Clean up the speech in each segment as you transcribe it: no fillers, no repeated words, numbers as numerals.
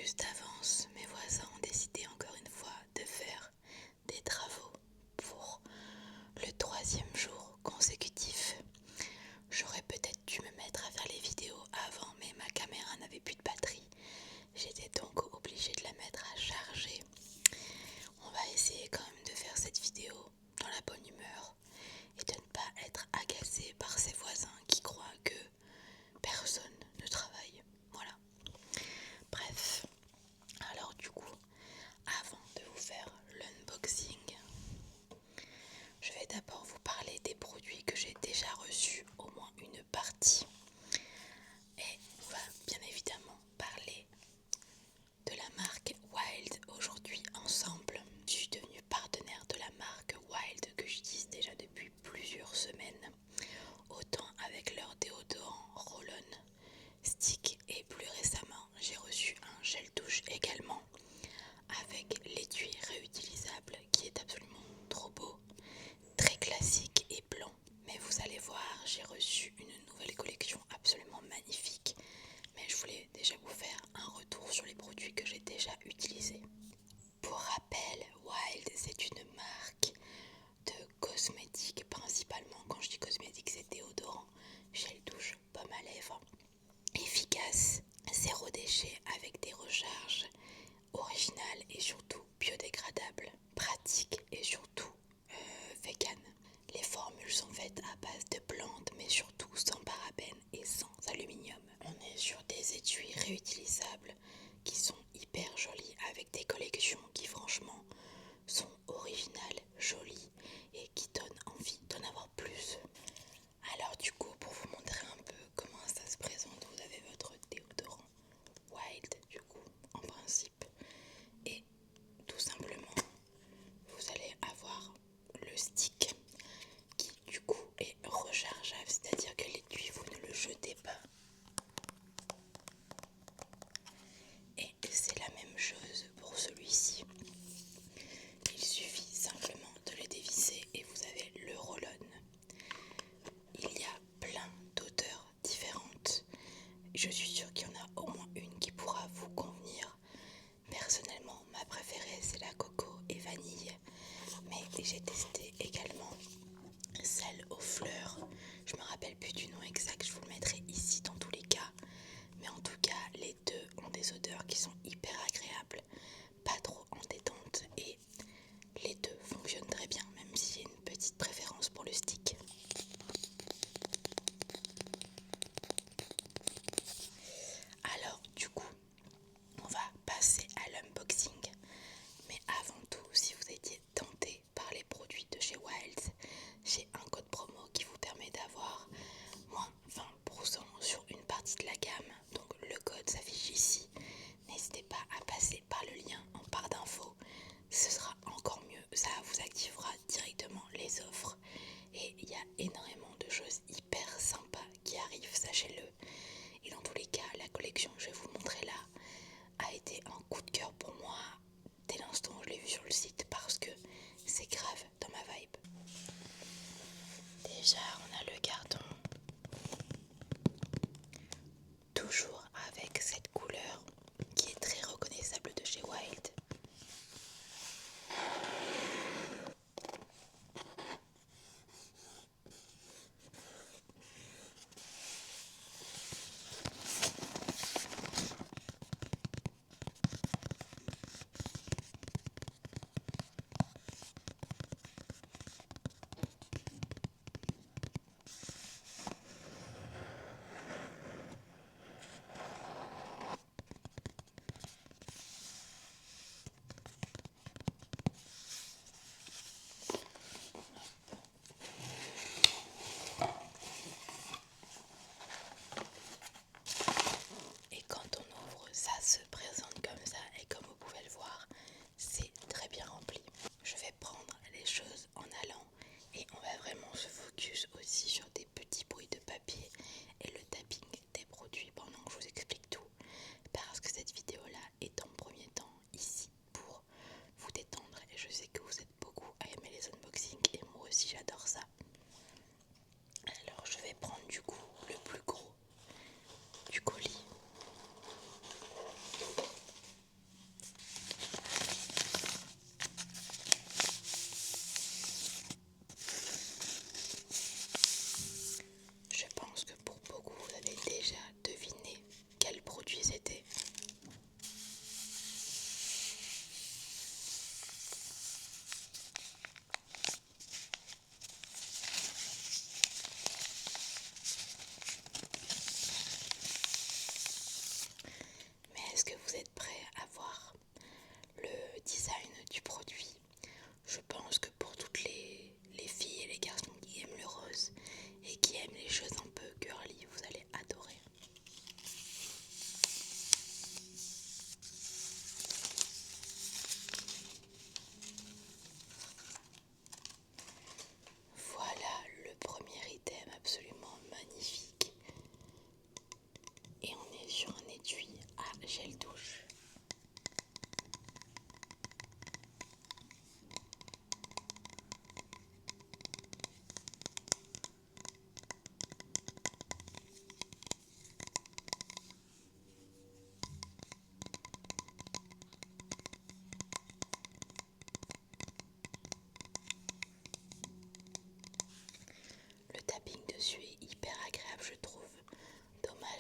m'excuse d'avance, mes voisins ont décidé encore une fois de faire des travaux pour le 3e jour consécutif. J'aurais peut-être dû me mettre à faire les vidéos avant, mais ma caméra n'avait plus de batterie. J'étais donc obligée de la mettre à charger. On va essayer quand même de faire cette vidéo dans la bonne humeur et de ne pas être agacé par ses voisins qui croient que personne ne travaille. Voilà. Bref. Alors du coup, avant de vous faire l'unboxing, je vais d'abord vous parler des produits que j'ai déjà reçus, au moins une partie. Et on va bien évidemment parler de la marque Wild aujourd'hui ensemble. Je suis devenue partenaire de la marque Wild que j'utilise déjà depuis plusieurs semaines, autant avec leur déodorant Roll-On Stick et plus récemment j'ai reçu un gel douche également avec l'étui réutilisable qui est absolument trop beau, très classique et blanc. Mais vous allez voir, j'ai reçu une nouvelle collection absolument magnifique. Mais je voulais déjà vous faire un retour sur les produits que j'ai déjà utilisés. Pour rappel, Wild c'est une marque de cosmétiques principalement. Quand je dis cosmétiques, c'est déodorant, gel douche, baume à lèvres. Efficace, zéro déchet avec des recharges, original et surtout biodégradable, pratique et surtout vegan. Les formules sont faites à base de plantes mais surtout sans parabènes et sans aluminium. On est sur des étuis réutilisables qui sont hyper jolis avec des collections qui franchement sont originales, jolies et qui donnent envie d'en avoir plus. Alors du coup, pour vous montrer un peu comment ça se présente, vous avez votre déodorant Wild du coup en principe et tout simplement vous allez avoir le stick qui du coup est rechargeable, c'est-à-dire que l'étui vous ne le jetez pas. Et c'est la même chose pour celui-ci. Il suffit simplement de le dévisser et vous avez le roll-on. Il y a plein d'odeurs différentes. Je suis sûre qu'il y en a au moins une qui pourra vous convenir. Personnellement, ma préférée c'est la coco et vanille. Mais j'ai testé également celle aux fleurs. Je me rappelle plus du nom exact, je vous le mettrai ici dans tous les cas. Mais en tout cas, les deux ont des odeurs qui sont hyper agréables, pas trop entêtantes et les deux fonctionnent très bien, même si j'ai une petite préférence pour le stick. Alors du coup, on va passer à l'unboxing. Mais avant tout, si vous étiez tenté par les produits de chez Wild, j'ai un code promo qui vous permet d'avoir moins 20% sur une partie de la gamme. Donc le code s'affiche ici. N'hésitez pas à passer par le lien en barre d'infos. Ce sera encore mieux. Ça vous activera directement les offres. Et il y a énormément de choses hyper sympas qui arrivent, sachez-le. Et dans tous les cas, la collection que je vais vous montrer là a été un coup de cœur pour moi dès l'instant où je l'ai vu sur le site parce que c'est grave dans ma vibe. Déjà, on a le carton. Toujours avec cette couleur qui est très reconnaissable de chez Wild.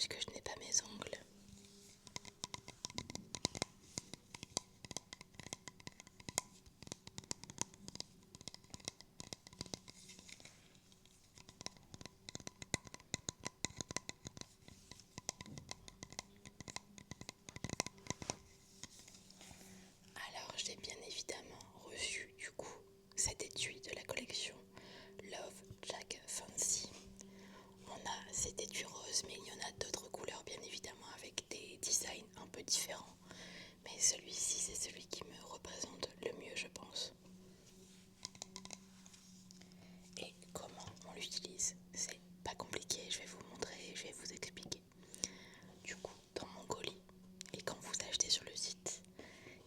Dommage que je n'ai pas mes ongles. Alors j'ai bien évidemment reçu du coup cet étui de la collection Love Jack Fancy. On a cet étui rose, mais il y en a d'autres couleurs bien évidemment avec des designs un peu différents. Mais celui-ci c'est celui qui me représente le mieux je pense. Et comment on l'utilise? C'est pas compliqué, je vais vous montrer, je vais vous expliquer. Du coup, dans mon colis, et quand vous achetez sur le site,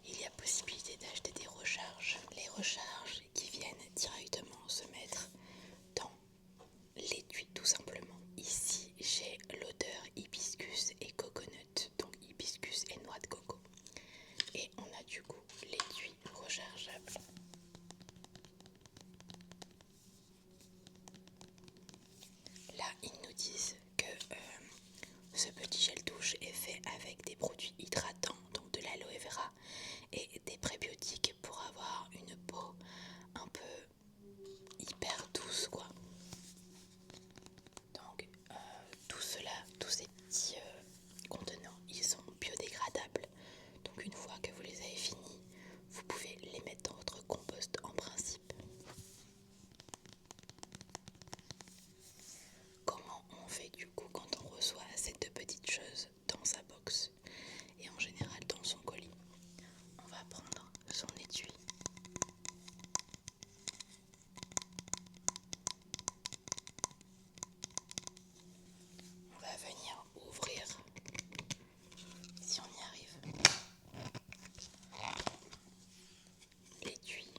il y a possibilité d'acheter des recharges. Les recharges qui viennent directement se mettre dans l'étui tout simplement. Ici, j'ai l'odeur hibiscus et coconut, donc hibiscus et noix de coco. Et on a du coup l'étui rechargeable. Là, ils nous disent que ce petit gel douche est fait avec des produits hydratants, donc de l'aloe vera et des prébiotiques pour avoir une peau un peu hyper douce quoi. Donc tout cela, tous ces petits contenants, ils sont biodégradables. Donc une fois que vous les avez finis, vous pouvez les mettre dans votre compost en principe. Comment on fait du coup quand on reçoit ces deux petites choses dans sa box et en général dans son colis? On va prendre son étui. On va venir ouvrir, si on y arrive, l'étui.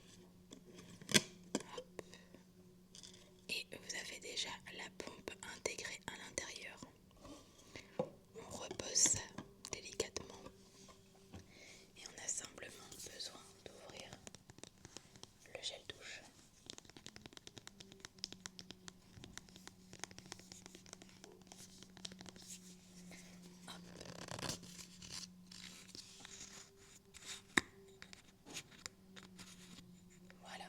Et vous avez déjà la pompe intégrée à l'intérieur. On repose ça délicatement et on a simplement besoin d'ouvrir le gel douche. Hop. Voilà,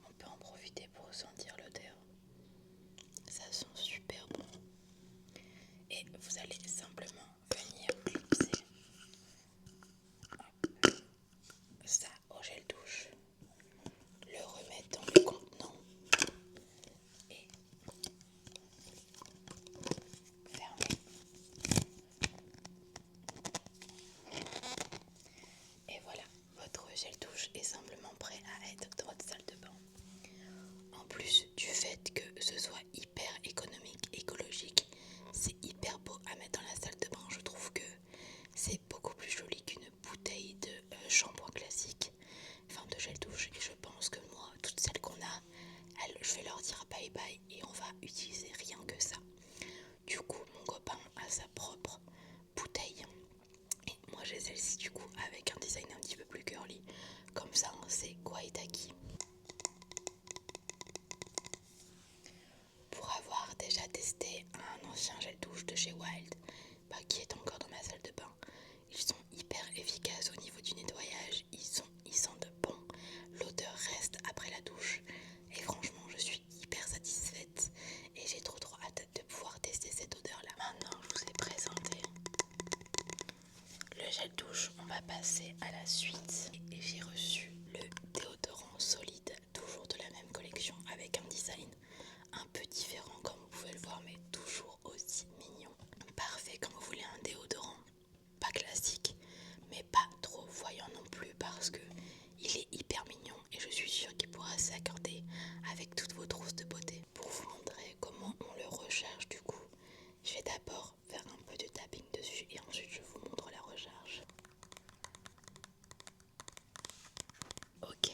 on peut en profiter pour ressentir l'odeur. Ça sent super bon. Et vous allez simplement venir glisser ça au gel douche, le remettre dans le contenant et fermer. Et voilà, votre gel douche est simplement prêt à être dans votre salle de bain. En plus du fait que ce soit hyper économique, écologique, c'est hyper beau à mettre dans la salle de bain. Je trouve que c'est beaucoup plus joli qu'une bouteille de shampoing classique, enfin de gel douche. Et je pense que moi, toutes celles qu'on a, je vais leur dire bye bye et on va utiliser rien que ça. Du coup, mon copain a sa propre bouteille. Et moi j'ai celle-ci du coup avec un design un petit peu plus girly. Comme ça, c'est Kwaitaki. Pour avoir déjà testé un ancien gel douche de chez Wild, qui est encore dans ma salle de bain, ils sont hyper efficaces au niveau du nettoyage, ils sentent bon, l'odeur reste après la douche et franchement je suis hyper satisfaite et j'ai trop hâte de pouvoir tester cette odeur là. Maintenant je vous ai présenté le gel douche, on va passer à la suite et j'ai reçu le déodorant solide, toujours de la même collection avec un design un peu différent comme vous pouvez le voir mais toujours aussi mignon. Parfait quand vous voulez un déodorant pas classique mais pas trop voyant non plus parce que il est hyper mignon et je suis sûre qu'il pourra s'accorder avec toutes vos trousses de beauté. Pour vous montrer comment on le recharge du coup, je vais d'abord faire un peu de tapping dessus et ensuite je vous montre la recharge. Ok,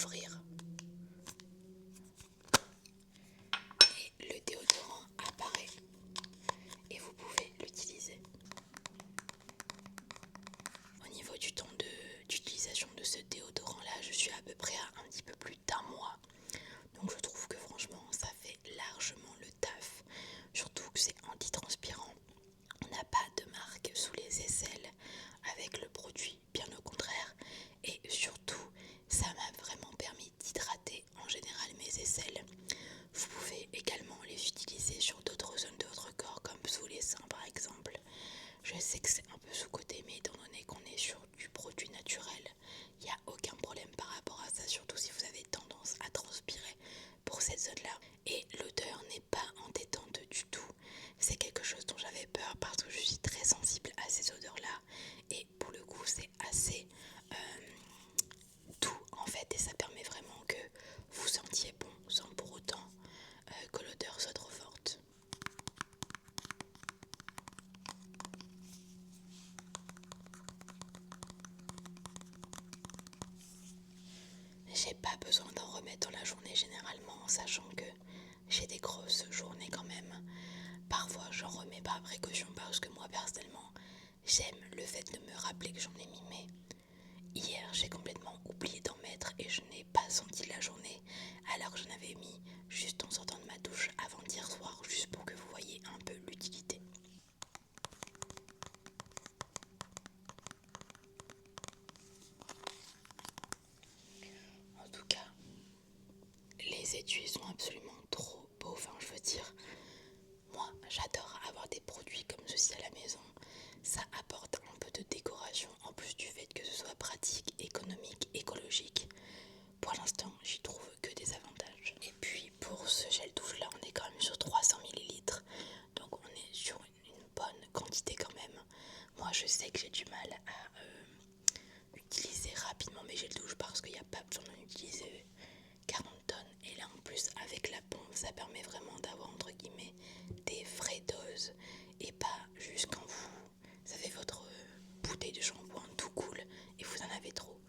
l'ouvrir et le déodorant apparaît et vous pouvez l'utiliser. Au niveau du temps d'utilisation de ce déodorant là, je suis à peu près à un petit peu plus d'1 mois. Donc je trouve que franchement ça fait largement le taf, surtout que c'est antitranspirant. On n'a pas de marque sous les aisselles avec le produit, bien au contraire, et surtout ça m'a vraiment permis d'hydrater en général mes aisselles. Vous pouvez également les utiliser sur d'autres zones de votre corps comme sous les seins par exemple. Je sais que c'est un peu sous-coté, mais étant donné qu'on est sur du produit naturel, il n'y a aucun problème par rapport à ça, surtout si vous avez tendance à transpirer pour cette zone-là. Et l'odeur n'est pas entêtante du tout. C'est quelque chose dont j'avais peur parce que je suis très sensible à ces odeurs-là. Et pour le coup, c'est assez doux en fait, et ça permet vraiment que vous sentiez bon sans pour autant que l'odeur soit trop forte. J'ai pas besoin d'en remettre dans la journée généralement, sachant que j'ai des grosses journées quand même. Parfois j'en remets par précaution parce que moi personnellement j'aime le fait de me rappeler que j'en ai mis, mais hier j'ai complètement oublié d'en mettre et je n'ai pas senti la journée alors que j'en avais mis juste en sortant de ma douche avant d'hier soir, juste pour que vous voyez un peu l'utilité. En tout cas, les étuis sont absolument trop beaux, enfin je veux dire, moi j'adore avoir des produits comme ceci à la maison. Ça apporte un peu de décoration en plus du fait que ce soit pratique, économique, écologique. Pour l'instant j'y trouve que des avantages. Et puis pour ce gel douche là, on est quand même sur 300 ml, donc on est sur une bonne quantité quand même. Moi je sais que j'ai du mal à utiliser rapidement mes gels douche parce qu'il n'y a pas besoin d'en utiliser 40 tonnes, et là en plus avec la pompe ça permet vraiment d'avoir entre guillemets des vraies doses et pas juste quand vous avez votre bouteille de shampoing tout cool et vous en avez trop,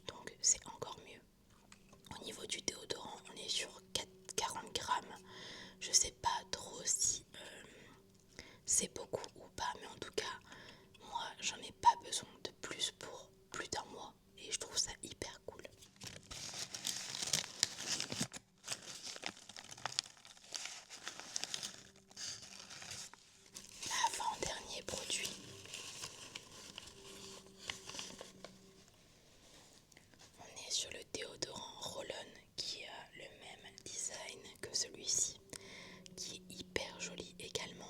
donc c'est encore mieux. Au niveau du déodorant on est sur 40 grammes, je sais pas trop si c'est beaucoup ou pas, mais en tout cas moi j'en ai pas besoin de plus pour plus d'1 mois et je trouve ça hyper cool. L'avant-dernier produit, on est sur le déodorant Roll-On qui a le même design que celui-ci, qui est hyper joli également.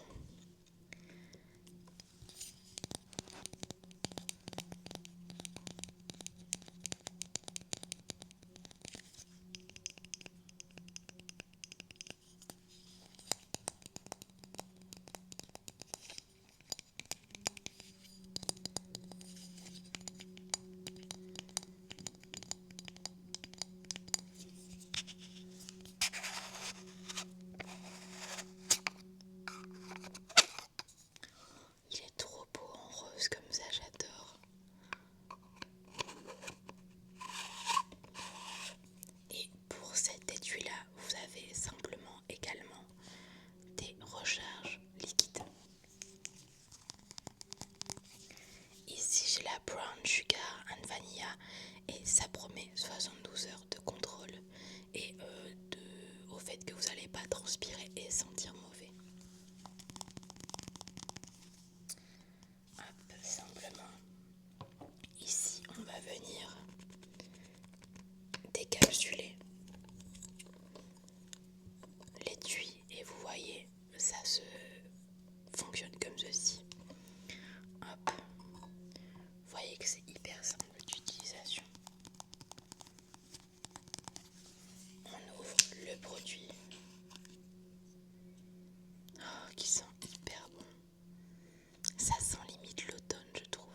Il est trop beau en rose comme ça, j'adore. Et pour cet étui là, vous avez simplement également des recharges liquides. Ici j'ai la Brown Sugar and Vanilla et ça promet 72 heures de contrôle et au fait que vous n'allez pas transpirer et sentir mauvais. Hop, simplement, ici on va venir décapsuler l'étui et vous voyez, ça se fonctionne comme ceci. Hop, vous voyez que c'est hyper simple d'utilisation. On ouvre le produit, qui sent hyper bon. Ça sent limite l'automne, je trouve.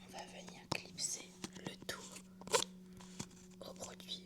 On va venir clipser le tout au produit.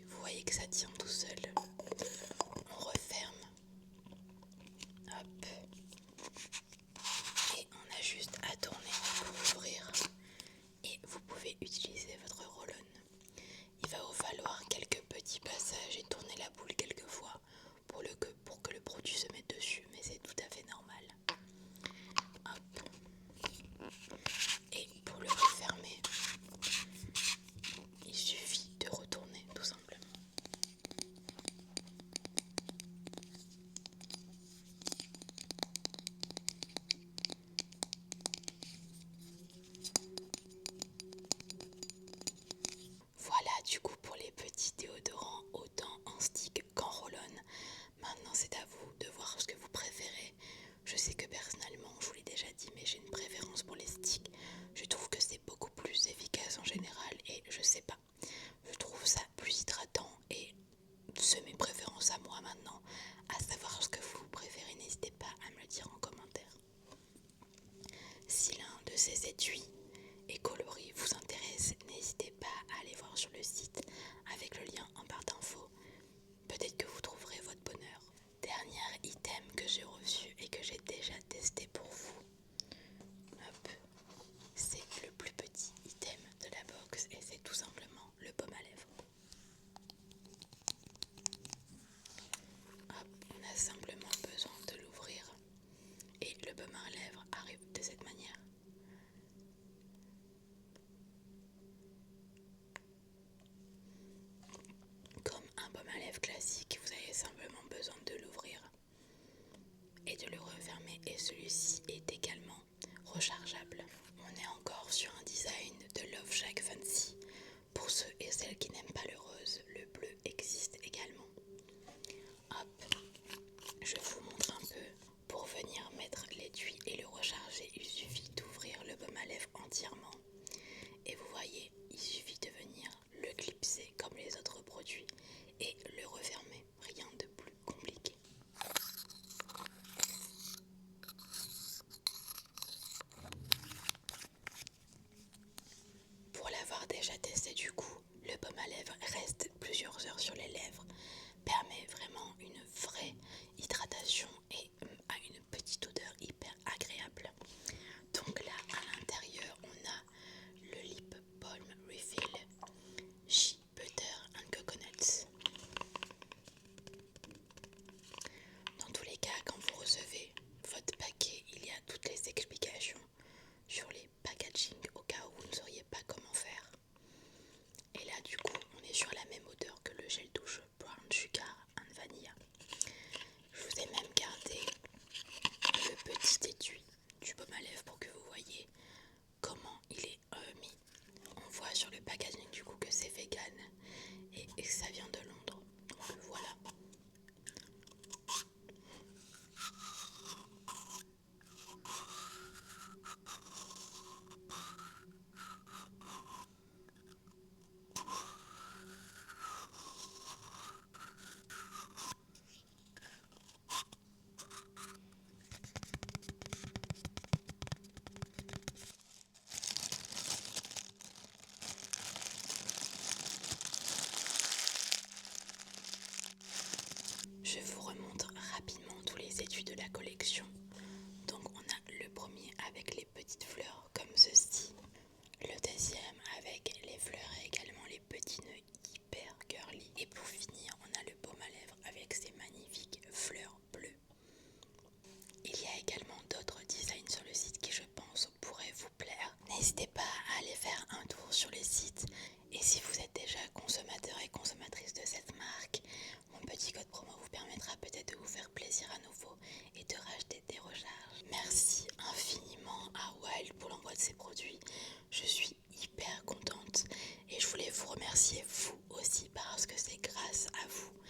remercier vous aussi parce que c'est grâce à vous